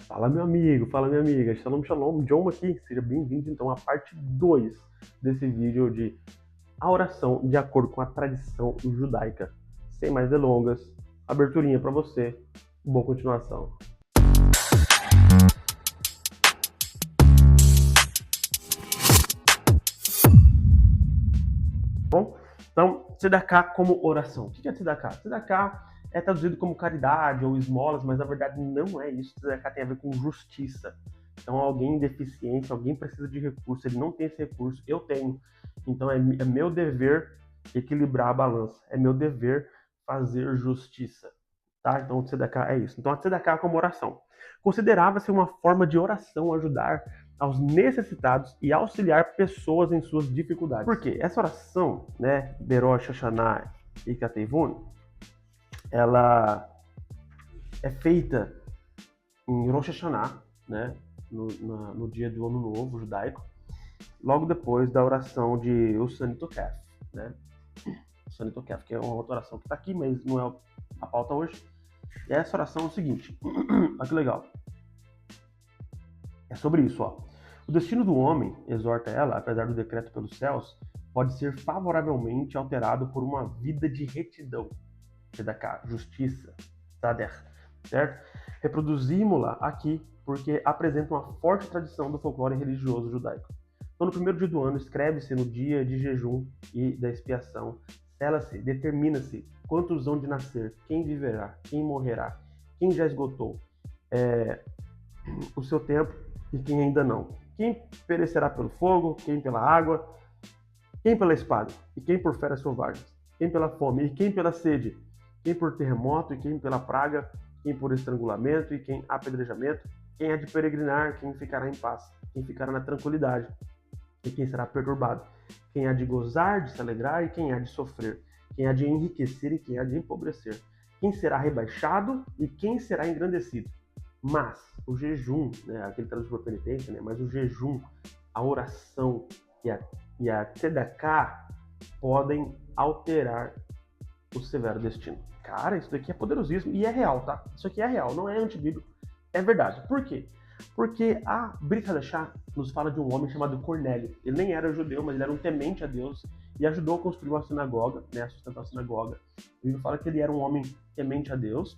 Fala, meu amigo, fala, minha amiga. Shalom, shalom. John aqui. Seja bem-vindo, então, à parte 2 desse vídeo de a oração de acordo com a tradição judaica. Sem mais delongas, aberturinha para você. Boa continuação. Bom, então, tzedaká como oração. O que é tzedaká? Tzedaká é traduzido como caridade ou esmolas, mas na verdade não é isso. Tzedaká tem a ver com justiça. Então, alguém deficiente, alguém precisa de recurso, ele não tem esse recurso, eu tenho. Então, é meu dever equilibrar a balança, é meu dever fazer justiça. Tá? Então, o tzedaká é isso. Então, a tzedaká como oração. Considerava-se uma forma de oração ajudar aos necessitados e auxiliar pessoas em suas dificuldades. Por quê? Essa oração, né, Berosh Hashanah e Katevun, ela é feita em Rosh Hashanah, né, no dia do Ano Novo judaico, logo depois da oração de Usani Tokef, né? Usani Tokef, que é uma outra oração que está aqui, mas não é a pauta hoje. E essa oração é o seguinte, olha que legal. É sobre isso, ó. O destino do homem, exorta ela, apesar do decreto pelos céus, pode ser favoravelmente alterado por uma vida de retidão, tzedakah, justiça, tzadek, certo? Reproduzimos-la aqui porque apresenta uma forte tradição do folclore religioso judaico. Então, no primeiro dia do ano, escreve-se no dia de jejum e da expiação, sela-se, determina-se quantos hão de nascer, quem viverá, quem morrerá, quem já esgotou o seu tempo e quem ainda não. Quem perecerá pelo fogo, quem pela água, quem pela espada, e quem por feras selvagens, quem pela fome, e quem pela sede, quem por terremoto, e quem pela praga, quem por estrangulamento, e quem apedrejamento, quem há de peregrinar, quem ficará em paz, quem ficará na tranquilidade, e quem será perturbado, quem há de gozar, de se alegrar, e quem há de sofrer, quem há de enriquecer, e quem há de empobrecer, quem será rebaixado, e quem será engrandecido. Mas o jejum, né, aquele traduz por penitência, né, mas o jejum, a oração e a tzedakah podem alterar o severo destino. Cara, isso daqui é poderosíssimo e é real, tá? Isso aqui é real, não é antibíblico, é verdade. Por quê? Porque a Brit Hadashah nos fala de um homem chamado Cornélio. Ele nem era judeu, mas ele era um temente a Deus e ajudou a construir uma sinagoga, né, a sustentar a sinagoga. Ele fala que ele era um homem temente a Deus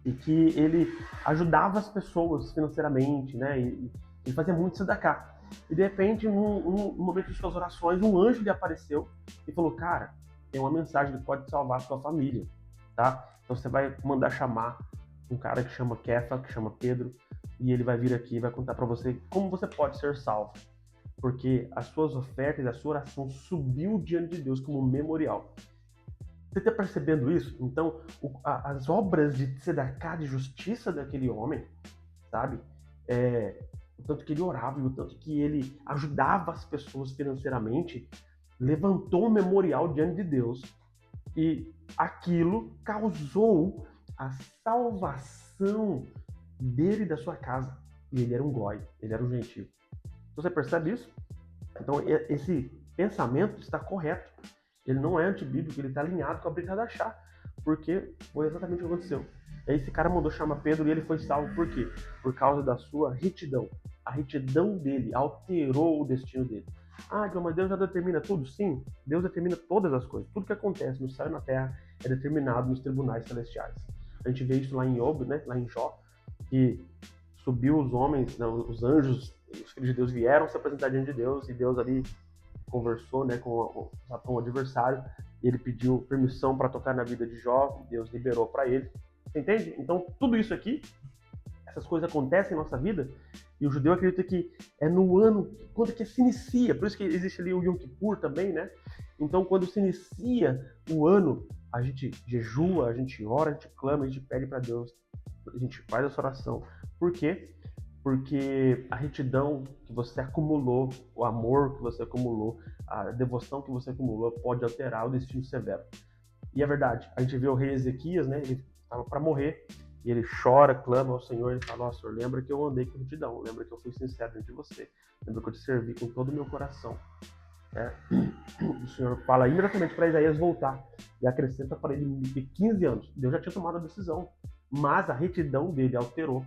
e que ele ajudava as pessoas financeiramente, né? E ele fazia muito tzedakah. E de repente, num momento de suas orações, um anjo lhe apareceu e falou: cara, tem uma mensagem que pode salvar a sua família, tá? Então você vai mandar chamar um cara que chama Kefa, que chama Pedro, e ele vai vir aqui e vai contar para você como você pode ser salvo. Porque as suas ofertas, a sua oração subiu diante de Deus como um memorial. Você está percebendo isso? Então, as obras de tzedakah, de justiça daquele homem, sabe? O tanto que ele orava e o tanto que ele ajudava as pessoas financeiramente, levantou um memorial diante de Deus e aquilo causou a salvação dele e da ssua casa. E ele era um goi, ele era um gentio. Você percebe isso? Então, esse pensamento está correto. Ele não é antibíblico, ele está alinhado com a Brit Hadashah, porque foi exatamente o que aconteceu. E aí esse cara mandou chamar Pedro e ele foi salvo por quê? Por causa da sua retidão. A retidão dele alterou o destino dele. Ah, John, mas Deus já determina tudo? Sim, Deus determina todas as coisas. Tudo que acontece no céu e na terra é determinado nos tribunais celestiais. A gente vê isso lá em Job, né? Lá em Jó, que subiu os homens, né, os anjos, os filhos de Deus vieram se apresentar diante de Deus e Deus ali conversou, né, com o adversário, e ele pediu permissão para tocar na vida de Jó, Deus liberou para ele. Você entende? Então, tudo isso aqui, essas coisas acontecem em nossa vida, e o judeu acredita que é no ano, quando que se inicia, por isso que existe ali o Yom Kippur também, né? Então, quando se inicia o ano, a gente jejua, a gente ora, a gente clama, a gente pede para Deus, a gente faz essa oração. Por quê? Porque a retidão que você acumulou, o amor que você acumulou, a devoção que você acumulou pode alterar o destino severo. E é verdade, a gente vê o rei Ezequias, né? Ele estava para morrer e ele chora, clama ao Senhor, ele fala: ó, Senhor, lembra que eu andei com retidão, lembra que eu fui sincero diante de você, lembra que eu te servi com todo o meu coração. O Senhor fala imediatamente para Isaías voltar e acrescenta para ele 15 anos. Deus já tinha tomado a decisão, mas a retidão dele alterou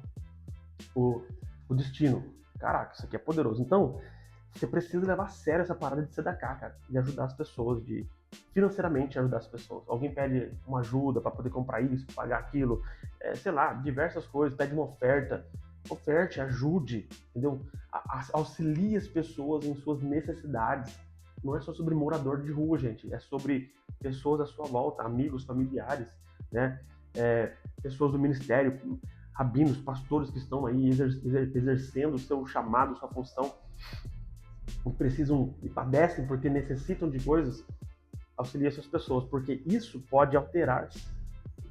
o, o destino. Caraca, isso aqui é poderoso. Então, você precisa levar a sério essa parada de tzedakah, cara, de ajudar as pessoas, de financeiramente ajudar as pessoas. Alguém pede uma ajuda para poder comprar isso, pagar aquilo, sei lá, diversas coisas, pede uma oferta. Oferte, ajude, entendeu? Auxilie as pessoas em suas necessidades. Não é só sobre morador de rua, gente, é sobre pessoas à sua volta, amigos, familiares, né? Pessoas do ministério, rabinos, pastores que estão aí exercendo o seu chamado, sua função, e precisam e padecem porque necessitam de coisas. Auxilie essas pessoas, porque isso pode alterar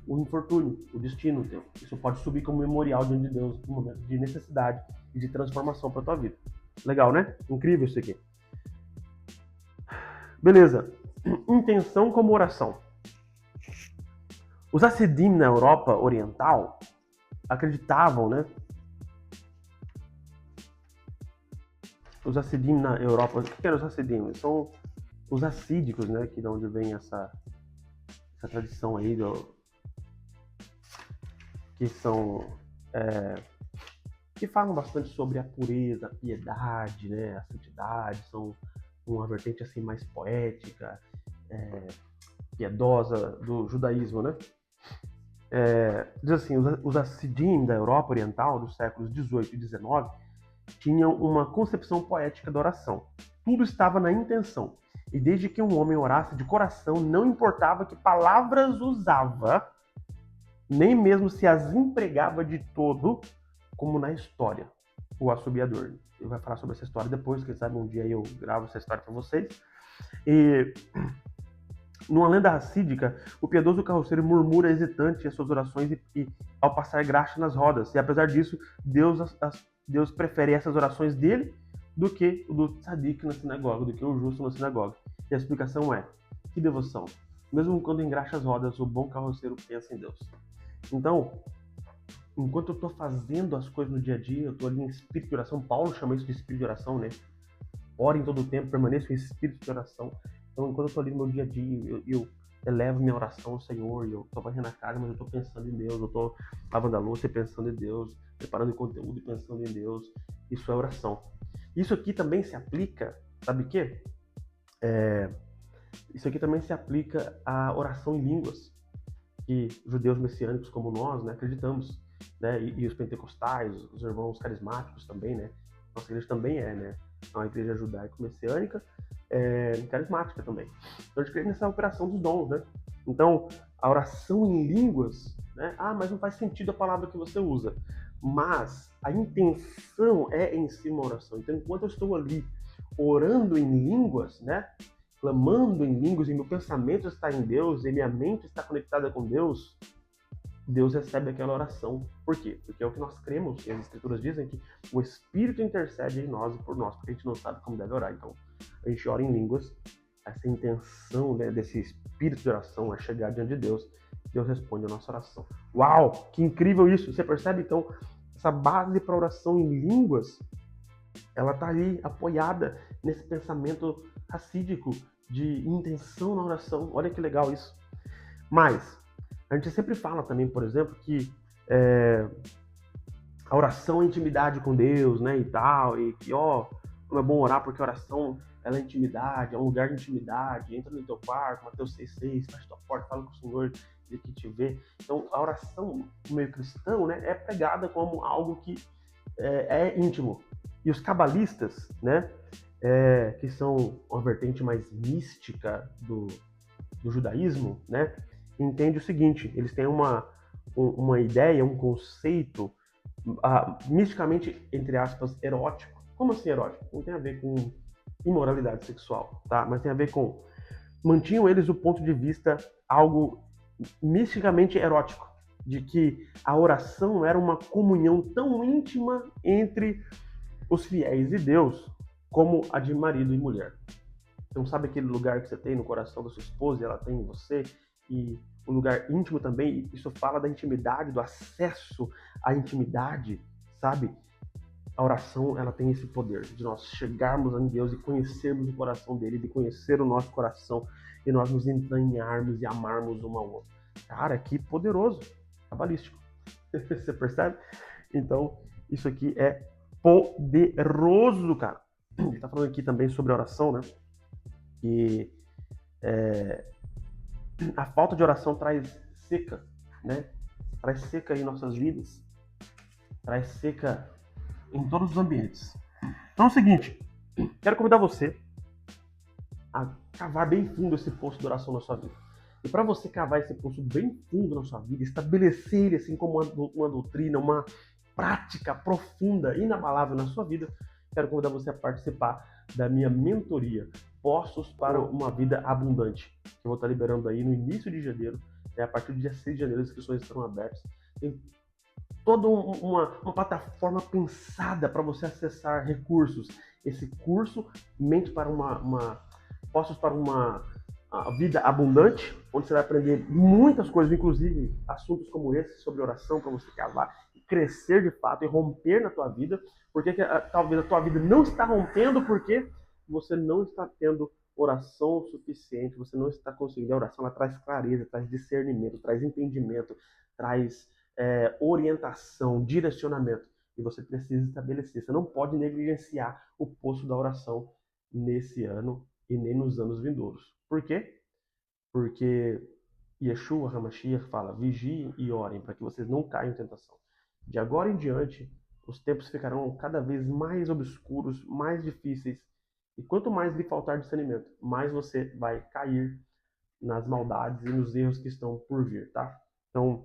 o infortúnio, o destino teu. Isso pode subir como memorial diante de Deus no momento de necessidade e de transformação para tua vida. Legal, né? Incrível isso aqui. Beleza. Intenção como oração. Os Hassidim na Europa Oriental acreditavam, né? Os Hassidim na Europa... O que eram os Hassidim? São os assídicos, né? Que de onde vem essa tradição aí que são... que falam bastante sobre a pureza, a piedade, né? A santidade, são uma vertente assim mais poética, piedosa do judaísmo, né? Diz assim, os Hassidim da Europa Oriental, dos séculos 18 e 19, tinham uma concepção poética da oração. Tudo estava na intenção. E desde que um homem orasse de coração, não importava que palavras usava, nem mesmo se as empregava de todo, como na história, o assobiador. Ele vai falar sobre essa história depois, quem sabe um dia eu gravo essa história para vocês. E numa lenda racídica, o piedoso carroceiro murmura hesitante as suas orações e ao passar graxa nas rodas. E apesar disso, Deus prefere essas orações dele do que o do tzadik na sinagoga, do que o justo na sinagoga. E a explicação é, que devoção. Mesmo quando engraxa as rodas, o bom carroceiro pensa em Deus. Então, enquanto eu estou fazendo as coisas no dia a dia, eu estou ali em espírito de oração. Paulo chama isso de espírito de oração, né? Ora em todo o tempo, permaneça em espírito de oração. Então, enquanto eu estou ali no meu dia a dia, eu elevo minha oração ao Senhor, eu estou varrendo a casa, mas eu estou pensando em Deus, eu estou lavando a louça e pensando em Deus, preparando conteúdo e pensando em Deus. Isso é oração. Isso aqui também se aplica, sabe o quê? Isso aqui também se aplica à oração em línguas, que judeus messiânicos como nós, né, acreditamos, né, e os pentecostais, os irmãos carismáticos também, né, nossa igreja também né, é uma igreja judaico-messiânica, carismática também. Então a gente crê nessa operação dos dons, né. Então a oração em línguas, né, mas não faz sentido a palavra que você usa, mas a intenção é em si uma oração. Então enquanto eu estou ali orando em línguas, né, clamando em línguas, e meu pensamento está em Deus, e minha mente está conectada com Deus, Deus recebe aquela oração. Por quê? Porque é o que nós cremos, e as escrituras dizem que o Espírito intercede em nós e por nós, porque a gente não sabe como deve orar. Então, a gente ora em línguas, essa intenção, né, desse espírito de oração é chegar diante de Deus, Deus responde a nossa oração. Uau, que incrível isso! Você percebe, então, essa base para oração em línguas, ela está ali apoiada nesse pensamento racídico de intenção na oração. Olha que legal isso. Mas a gente sempre fala também, por exemplo, que a oração é intimidade com Deus, né, e tal, e que, como é bom orar porque a oração, ela é intimidade, é um lugar de intimidade, entra no teu quarto, Mateus 6,6, fecha tua porta, fala com o Senhor, ele que te vê. Então, a oração no meio cristão, né, é pregada como algo que é íntimo. E os cabalistas, né, que são uma vertente mais mística do judaísmo, né, entende o seguinte: eles têm uma ideia, um conceito misticamente, entre aspas, erótico. Como assim erótico? Não tem a ver com imoralidade sexual, tá? Mas tem a ver com... Mantinham eles o ponto de vista algo misticamente erótico, de que a oração era uma comunhão tão íntima entre os fiéis e Deus, como a de marido e mulher. Então, sabe aquele lugar que você tem no coração da sua esposa e ela tem em você? E um lugar íntimo também, isso fala da intimidade, do acesso à intimidade, sabe? A oração, ela tem esse poder de nós chegarmos a Deus e conhecermos o coração dele, de conhecer o nosso coração e nós nos entranharmos e amarmos um ao outro. Cara, que poderoso, cabalístico. Você percebe? Então, Isso aqui é poderoso, cara. Ele está falando aqui também sobre oração, né? Que a falta de oração traz seca, né? Traz seca em nossas vidas, traz seca em todos os ambientes. Então é o seguinte, quero convidar você a cavar bem fundo esse poço de oração na sua vida. E para você cavar esse poço bem fundo na sua vida, estabelecer ele assim como uma doutrina, uma prática profunda, inabalável na sua vida, quero convidar você a participar da minha mentoria, Poços para uma Vida Abundante, que eu vou estar liberando aí no início de janeiro, a partir do dia 6 de janeiro as inscrições estarão abertas. Tem toda uma plataforma pensada para você acessar recursos. Esse curso, Mente para Postos para uma Vida Abundante, onde você vai aprender muitas coisas, inclusive assuntos como esse, sobre oração, para você cavar e crescer de fato e romper na tua vida. Porque talvez a tua vida não está rompendo porque você não está tendo oração suficiente, você não está conseguindo. A oração ela traz clareza, traz discernimento, traz entendimento, traz orientação, direcionamento. E você precisa estabelecer. Você não pode negligenciar o poço da oração nesse ano e nem nos anos vindouros. Por quê? Porque Yeshua HaMashiach fala, vigiem e orem para que vocês não caiam em tentação. De agora em diante, os tempos ficarão cada vez mais obscuros, mais difíceis. E quanto mais lhe faltar discernimento, mais você vai cair nas maldades e nos erros que estão por vir, tá? Então,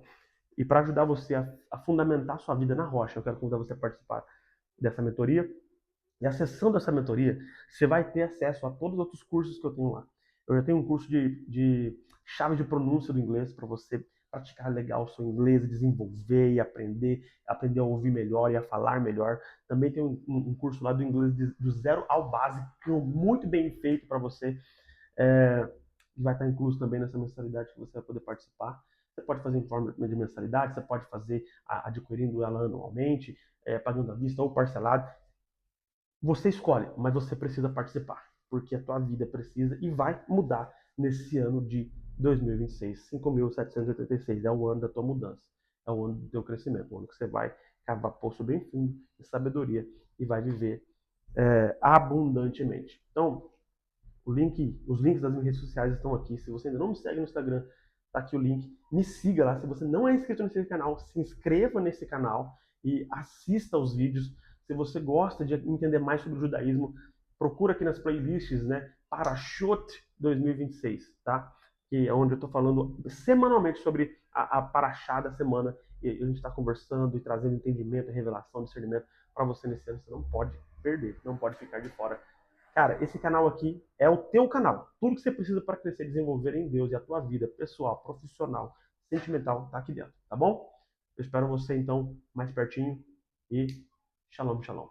e para ajudar você a fundamentar sua vida na rocha, eu quero convidar você a participar dessa mentoria. E acessando essa mentoria, você vai ter acesso a todos os outros cursos que eu tenho lá. Eu já tenho um curso de chave de pronúncia do inglês para você praticar legal o seu inglês, desenvolver e aprender a ouvir melhor e a falar melhor. Também tem um curso lá do inglês do zero ao básico, muito bem feito para você. Vai estar incluso também nessa mensalidade que você vai poder participar. Você pode fazer em forma de mensalidade, você pode fazer adquirindo ela anualmente, pagando à vista ou parcelado. Você escolhe, mas você precisa participar, porque a tua vida precisa e vai mudar nesse ano de 2026. 5.786 é o ano da tua mudança, é o ano do teu crescimento, o ano que você vai cavar poço bem fundo de sabedoria e vai viver abundantemente. Então, os links das minhas redes sociais estão aqui. Se você ainda não me segue no Instagram, tá aqui o link. Me siga lá. Se você não é inscrito nesse canal, se inscreva nesse canal e assista aos vídeos. Se você gosta de entender mais sobre o judaísmo, procura aqui nas playlists, né? Parashot 2026, tá? Que é onde eu estou falando semanalmente sobre a Parashá da semana. E a gente está conversando e trazendo entendimento, revelação, discernimento para você nesse ano. Você não pode perder, não pode ficar de fora. Cara, esse canal aqui é o teu canal. Tudo que você precisa para crescer e desenvolver em Deus e a tua vida pessoal, profissional, sentimental, tá aqui dentro, tá bom? Eu espero você então mais pertinho e shalom, shalom.